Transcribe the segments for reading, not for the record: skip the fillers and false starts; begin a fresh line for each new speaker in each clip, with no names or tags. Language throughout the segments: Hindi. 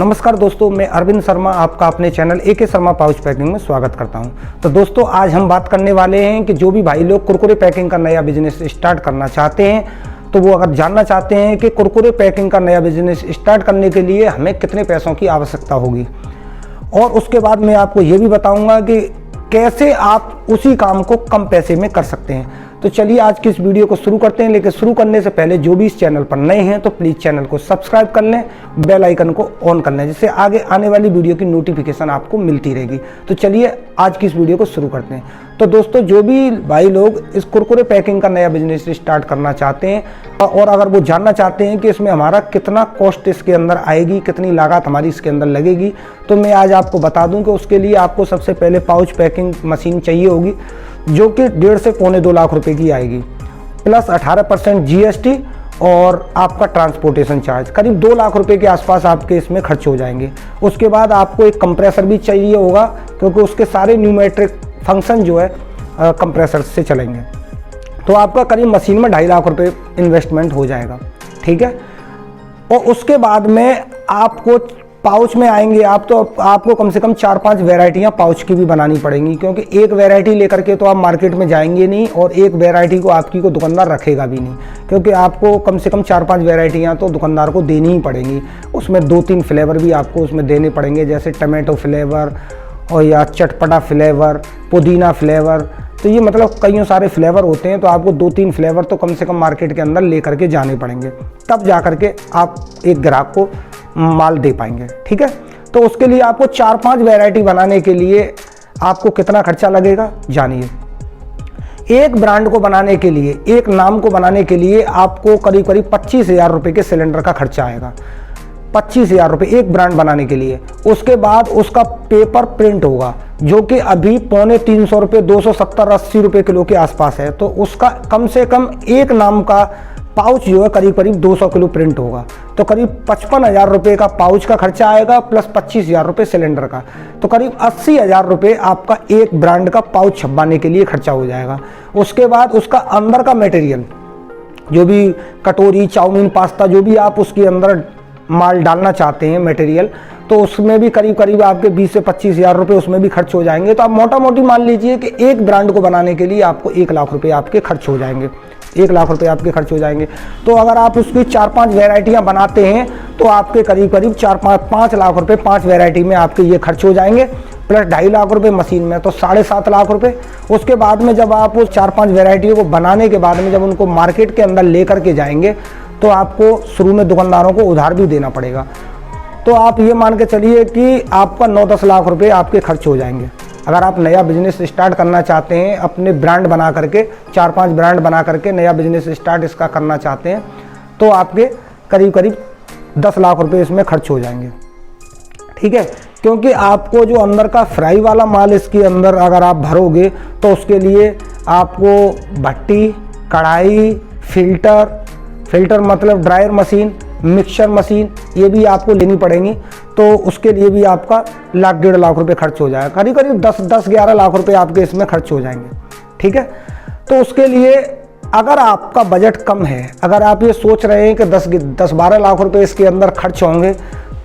नमस्कार दोस्तों, मैं अरविंद शर्मा आपका अपने channel AK Sharma pouch packing में स्वागत करता हूं। तो दोस्तों, आज हम बात करने वाले हैं कि जो भी भाई लोग कुरकुरे पैकिंग का नया बिजनेस स्टार्ट करना चाहते हैं, तो वो अगर जानना चाहते हैं कि कुरकुरे पैकिंग का नया बिजनेस स्टार्ट करने के लिए हमें कितने पैसों की आवश्यकता होगी, और उसके बाद मैं आपको ये भी बताऊँगा कि कैसे आप उसी काम को कम पैसे में कर सकते हैं। तो चलिए आज की इस वीडियो को शुरू करते हैं। लेकिन शुरू करने से पहले जो भी इस चैनल पर नए हैं तो प्लीज़ चैनल को सब्सक्राइब कर लें, बेल आइकन को ऑन कर लें, जिससे आगे आने वाली वीडियो की नोटिफिकेशन आपको मिलती रहेगी। तो चलिए आज की इस वीडियो को शुरू करते हैं। तो दोस्तों, जो भी भाई लोग इस कुरकुरे पैकिंग का नया बिजनेस स्टार्ट करना चाहते हैं और अगर वो जानना चाहते हैं कि इसमें हमारा कितना कॉस्ट इसके अंदर आएगी, कितनी लागत हमारी इसके अंदर लगेगी, तो मैं आज आपको बता दूं कि उसके लिए आपको सबसे पहले पाउच पैकिंग मशीन चाहिए होगी, जो कि 1.5 से पौने 2 लाख रुपए की आएगी, प्लस 18% GST और आपका ट्रांसपोर्टेशन चार्ज करीब 2 लाख रुपए के आसपास आपके इसमें खर्च हो जाएंगे। उसके बाद आपको एक कंप्रेसर भी चाहिए होगा, क्योंकि उसके सारे न्यूमेट्रिक फंक्शन जो है कंप्रेसर से चलेंगे। तो आपका करीब मशीन में 2.5 लाख रुपए इन्वेस्टमेंट हो जाएगा, ठीक है। और उसके बाद में आपको पाउच में आएंगे आप, तो आपको कम से कम 4-5 वैरायटियाँ पाउच की भी बनानी पड़ेंगी, क्योंकि एक वैरायटी लेकर के तो आप मार्केट में जाएंगे नहीं और एक वैरायटी को आपकी को दुकानदार रखेगा भी नहीं, क्योंकि आपको कम से कम 4-5 वैरायटियाँ तो दुकानदार को देनी ही पड़ेंगी। उसमें 2-3 फ्लेवर भी आपको उसमें देने पड़ेंगे, जैसे टमाटो फ्लेवर और या चटपटा फ्लेवर, पुदीना फ्लेवर। तो ये मतलब कई सारे फ्लेवर होते हैं, तो आपको 2-3 फ्लेवर तो कम से कम मार्केट के अंदर ले करके जाने पड़ेंगे, तब जा करके आप एक ग्राहक को माल दे पाएंगे, ठीक है। तो उसके लिए आपको 4-5 वैरायटी बनाने के लिए आपको कितना खर्चा लगेगा जानिए। एक ब्रांड को बनाने के लिए, एक नाम को बनाने के लिए आपको करीब 25,000 रुपये के सिलेंडर का खर्चा आएगा। 25,000 रुपये एक ब्रांड बनाने के लिए। उसके बाद उसका पेपर प्रिंट होगा, जो कि अभी पौने 300 रुपये, 270-80 रुपये किलो के आसपास है। तो उसका कम से कम एक नाम का पाउच जो है करीब 200 किलो प्रिंट होगा। तो करीब 55,000 रुपये का पाउच का खर्चा आएगा, प्लस 25,000 रुपये सिलेंडर का। तो करीब 80,000 रुपये आपका एक ब्रांड का पाउच छपवाने के लिए खर्चा हो जाएगा। उसके बाद उसका अंदर का मटेरियल, जो भी कटोरी, चाउमीन, पास्ता, जो भी आप उसके अंदर माल डालना चाहते हैं मटेरियल, तो उसमें भी करीब आपके 20 से 25,000 रुपये उसमें भी खर्च हो जाएंगे। तो आप मोटा मोटी मान लीजिए कि एक ब्रांड को बनाने के लिए आपको 1 लाख रुपये आपके खर्च हो जाएंगे। 1 लाख रुपये आपके खर्च हो जाएंगे। तो अगर आप उसकी 4-5 वैरायटियाँ बनाते हैं तो आपके करीब 4-5 लाख रुपये 5 वैरायटी में आपके ये खर्च हो जाएंगे, प्लस 2.5 लाख रुपये मशीन में, तो 7.5 लाख रुपये। उसके बाद में जब आप उस 4-5 वैरायटियों को बनाने के बाद में जब उनको मार्केट के अंदर ले करके जाएंगे, तो आपको शुरू में दुकानदारों को उधार भी देना पड़ेगा। तो आप ये मान के चलिए कि आपका 9-10 लाख रुपये आपके खर्च हो जाएंगे। अगर आप नया बिजनेस स्टार्ट करना चाहते हैं, अपने ब्रांड बना करके 4-5 ब्रांड बना करके नया बिजनेस स्टार्ट इसका करना चाहते हैं, तो आपके करीब 10 लाख रुपये इसमें खर्च हो जाएंगे, ठीक है। क्योंकि आपको जो अंदर का फ्राई वाला माल इसके अंदर अगर आप भरोगे, तो उसके लिए आपको भट्टी, कढ़ाई, फिल्टर मतलब ड्रायर मशीन, मिक्सर मशीन, ये भी आपको लेनी पड़ेंगी। तो उसके लिए भी आपका 1-1.5 लाख रुपए खर्च हो जाएगा। करीब 10-11 लाख रुपए आपके इसमें खर्च हो जाएंगे, ठीक है। तो उसके लिए अगर आपका बजट कम है, अगर आप ये सोच रहे हैं कि 10-12 लाख रुपए इसके अंदर खर्च होंगे,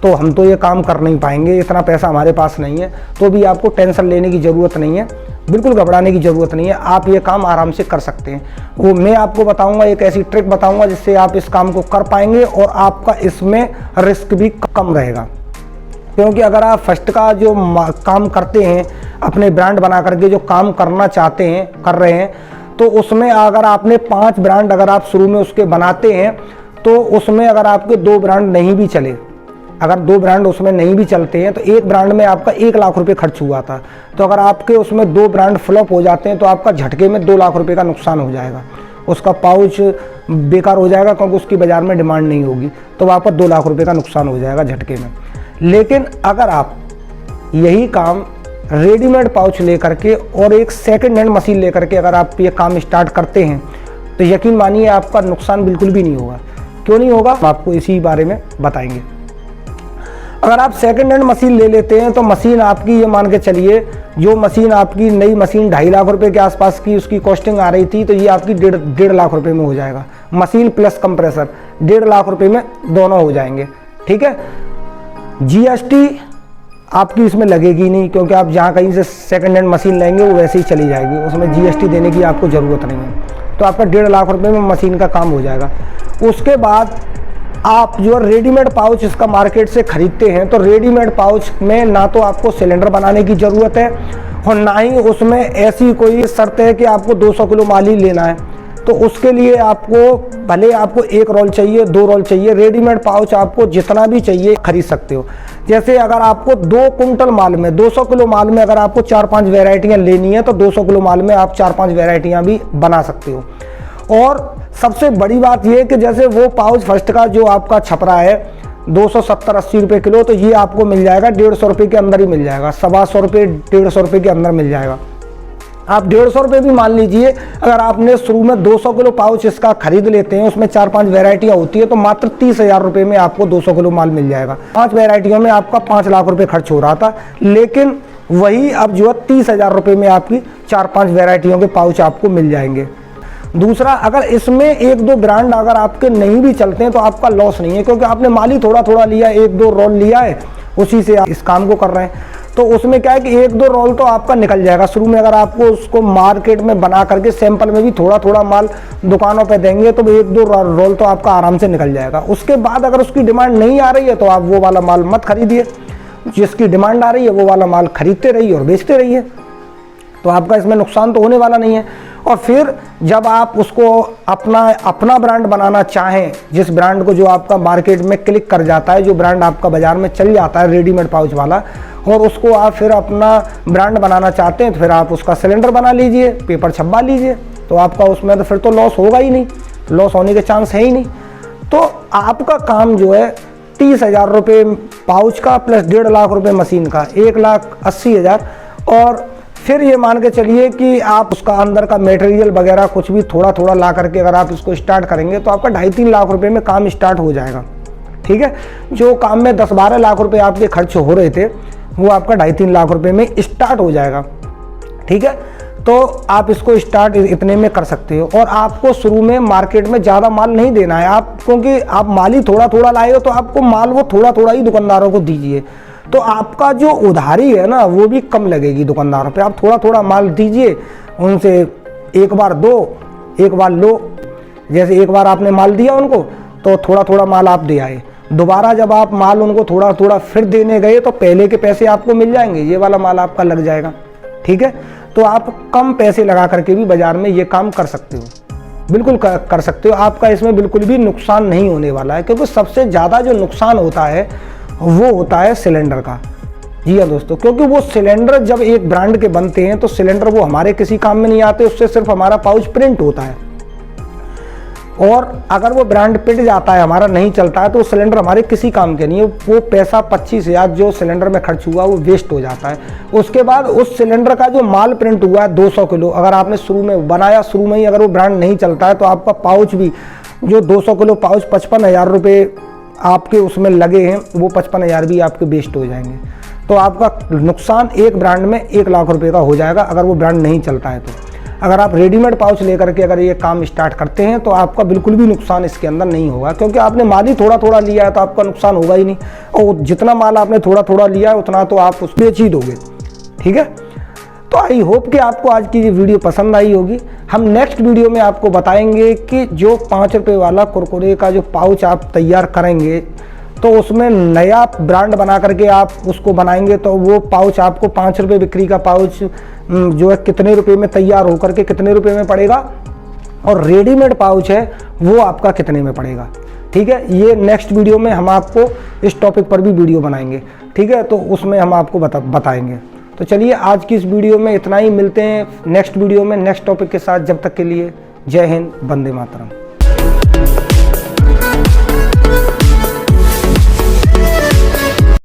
तो हम तो ये काम कर नहीं पाएंगे, इतना पैसा हमारे पास नहीं है, तो भी आपको टेंशन लेने की ज़रूरत नहीं है, बिल्कुल घबराने की ज़रूरत नहीं है। आप ये काम आराम से कर सकते हैं। वो मैं आपको बताऊंगा, एक ऐसी ट्रिक बताऊंगा जिससे आप इस काम को कर पाएंगे और आपका इसमें रिस्क भी कम रहेगा। क्योंकि अगर आप फर्स्ट का जो काम करते हैं, अपने ब्रांड बना करके जो काम करना चाहते हैं, कर रहे हैं, तो उसमें अगर आपने 5 ब्रांड अगर आप शुरू में उसके बनाते हैं, तो उसमें अगर आपके 2 ब्रांड नहीं भी चले, अगर 2 ब्रांड उसमें नहीं भी चलते हैं, तो एक ब्रांड में आपका 1 लाख रुपए खर्च हुआ था। तो अगर आपके उसमें 2 ब्रांड फ्लॉप हो जाते हैं, तो आपका झटके में 2 लाख रुपए का नुकसान हो जाएगा। उसका पाउच बेकार हो जाएगा, क्योंकि उसकी बाज़ार में डिमांड नहीं होगी, तो वहाँ पर 2 लाख रुपए का नुकसान हो जाएगा झटके में। लेकिन अगर आप यही काम रेडीमेड पाउच ले करके और एक सेकेंड हैंड मशीन ले करके अगर आप ये काम स्टार्ट करते हैं, तो यकीन मानिए आपका नुकसान बिल्कुल भी नहीं होगा। क्यों नहीं होगा, आपको इसी बारे में बताएंगे। अगर आप सेकंड हैंड मशीन ले लेते हैं, तो मशीन आपकी ये मान के चलिए, जो मशीन आपकी नई मशीन 2.5 लाख रुपए के आसपास की उसकी कॉस्टिंग आ रही थी, तो ये आपकी 1.5 लाख रुपए में हो जाएगा। मशीन प्लस कंप्रेसर 1.5 लाख रुपए में दोनों हो जाएंगे, ठीक है। जीएसटी आपकी इसमें लगेगी नहीं, क्योंकि आप जहाँ कहीं से सेकंड हैंड मशीन लेंगे वो वैसे ही चली जाएगी, उसमें जीएसटी देने की आपको ज़रूरत नहीं है। तो आपका 1.5 लाख रुपए में मशीन का काम हो जाएगा। उसके बाद आप जो रेडीमेड पाउच इसका मार्केट से ख़रीदते हैं, तो रेडीमेड पाउच में ना तो आपको सिलेंडर बनाने की ज़रूरत है और ना ही उसमें ऐसी कोई शर्त है कि आपको 200 किलो माल ही लेना है। तो उसके लिए आपको भले आपको 1 रोल चाहिए, 2 रोल चाहिए, रेडीमेड पाउच आपको जितना भी चाहिए खरीद सकते हो। जैसे अगर आपको 2 कुंटल माल में 200 किलो माल में अगर आपको 4-5 वेराइटियाँ लेनी है, तो 200 किलो माल में आप 4-5 वेराइटियाँ भी बना सकते हो। और सबसे बड़ी बात यह कि जैसे वो पाउच फर्स्ट का जो आपका छपरा है 270-80 रुपये किलो, तो ये आपको मिल जाएगा 150 रुपये के अंदर ही मिल जाएगा, 125 रुपये 150 रुपये के अंदर मिल जाएगा। आप 150 रुपये भी मान लीजिए, अगर आपने शुरू में 200 किलो पाउच इसका खरीद लेते हैं, उसमें 4-5 वेराइटियाँ होती है, तो मात्र 30,000 रुपये में आपको 200 किलो माल मिल जाएगा। 5 वेराइटियों में आपका 5 लाख रुपये खर्च हो रहा था, लेकिन वही अब जो है 30,000 रुपये में आपकी 4-5 वेराइटियों के पाउच आपको मिल जाएंगे। दूसरा, अगर इसमें 1-2 ब्रांड अगर आपके नहीं भी चलते हैं तो आपका लॉस नहीं है, क्योंकि आपने माल ही थोड़ा थोड़ा लिया, 1-2 रोल लिया है, उसी से आप इस काम को कर रहे हैं। तो उसमें क्या है कि 1-2 रोल तो आपका निकल जाएगा शुरू में। अगर आपको उसको मार्केट में बना करके सैंपल में भी थोड़ा थोड़ा माल दुकानों पे देंगे तो 1-2 रोल तो आपका आराम से निकल जाएगा। उसके बाद अगर उसकी डिमांड नहीं आ रही है तो आप वो वाला माल मत खरीदिए, जिसकी डिमांड आ रही है वो वाला माल खरीदते रहिए और बेचते रहिए, तो आपका इसमें नुकसान तो होने वाला नहीं है। और फिर जब आप उसको अपना ब्रांड बनाना चाहें, जिस ब्रांड को जो आपका मार्केट में क्लिक कर जाता है, जो ब्रांड आपका बाजार में चल जाता है रेडीमेड पाउच वाला, और उसको आप फिर अपना ब्रांड बनाना चाहते हैं, तो फिर आप उसका सिलेंडर बना लीजिए, पेपर छपवा लीजिए, तो आपका उसमें तो फिर तो लॉस होगा ही नहीं, लॉस होने के चांस है ही नहीं। तो आपका काम जो है 30,000 रुपये पाउच का प्लस 1.5 लाख रुपये मशीन का, 1,80,000। और फिर ये मान के चलिए कि आप उसका अंदर का मटेरियल वगैरह कुछ भी थोड़ा थोड़ा ला करके अगर आप इसको स्टार्ट करेंगे तो आपका 2.5-3 लाख रुपए में काम स्टार्ट हो जाएगा। ठीक है, जो काम में 10-12 लाख रुपए आपके खर्च हो रहे थे वो आपका 2.5-3 लाख रुपए में स्टार्ट हो जाएगा। ठीक है, तो आप इसको स्टार्ट इतने में कर सकते हो। और आपको शुरू में मार्केट में ज़्यादा माल नहीं देना है आप, क्योंकि आप माल ही थोड़ा थोड़ा लाए हो, तो आपको माल वो थोड़ा थोड़ा ही दुकानदारों को दीजिए, तो आपका जो उधारी है ना वो भी कम लगेगी दुकानदारों पे। आप थोड़ा थोड़ा माल दीजिए उनसे, एक बार दो, एक बार लो। जैसे एक बार आपने माल दिया उनको तो थोड़ा थोड़ा माल आप दे आए, दोबारा जब आप माल उनको थोड़ा थोड़ा फिर देने गए तो पहले के पैसे आपको मिल जाएंगे, ये वाला माल आपका लग जाएगा। ठीक है, तो आप कम पैसे लगा करके भी बाजार में ये काम कर सकते हो, बिल्कुल कर सकते हो। आपका इसमें बिल्कुल भी नुकसान नहीं होने वाला है, क्योंकि सबसे ज़्यादा जो नुकसान होता है वो होता है सिलेंडर का। जी हाँ दोस्तों, क्योंकि वो सिलेंडर जब एक ब्रांड के बनते हैं तो सिलेंडर वो हमारे किसी काम में नहीं आते, उससे सिर्फ हमारा पाउच प्रिंट होता है। और अगर वो ब्रांड पिट जाता है, हमारा नहीं चलता है, तो सिलेंडर हमारे किसी काम के नहीं है। वो पैसा 25,000 जो सिलेंडर में खर्च हुआ वो वेस्ट हो जाता है। उसके बाद उस सिलेंडर का जो माल प्रिंट हुआ है 200 किलो, अगर आपने शुरू में बनाया, शुरू में ही अगर वो ब्रांड नहीं चलता है तो आपका पाउच भी जो 200 किलो पाउच 55,000 रुपये आपके उसमें लगे हैं, वो 55,000 भी आपके वेस्ट हो जाएंगे। तो आपका नुकसान एक ब्रांड में 1 लाख रुपए का हो जाएगा अगर वो ब्रांड नहीं चलता है। तो अगर आप रेडीमेड पाउच लेकर के अगर ये काम स्टार्ट करते हैं तो आपका बिल्कुल भी नुकसान इसके अंदर नहीं होगा, क्योंकि आपने माल ही थोड़ा थोड़ा लिया है तो आपका नुकसान होगा ही नहीं। और जितना माल आपने थोड़ा थोड़ा लिया है उतना तो आप उस बेच ही दोगे। ठीक है, तो आई होप कि आपको आज की ये वीडियो पसंद आई होगी। हम नेक्स्ट वीडियो में आपको बताएंगे कि जो 5 रुपये वाला कुरकुरे का जो पाउच आप तैयार करेंगे तो उसमें नया ब्रांड बना करके आप उसको बनाएंगे, तो वो पाउच आपको 5 रुपये बिक्री का पाउच जो है कितने रुपए में तैयार होकर के कितने रुपए में पड़ेगा, और रेडीमेड पाउच है वो आपका कितने में पड़ेगा। ठीक है, ये नेक्स्ट वीडियो में हम आपको इस टॉपिक पर भी वीडियो बनाएंगे। ठीक है, तो उसमें हम आपको बताएंगे। तो चलिए आज की इस वीडियो में इतना ही, मिलते हैं नेक्स्ट वीडियो में नेक्स्ट टॉपिक के साथ। जब तक के लिए जय हिंद, वंदे मातरम।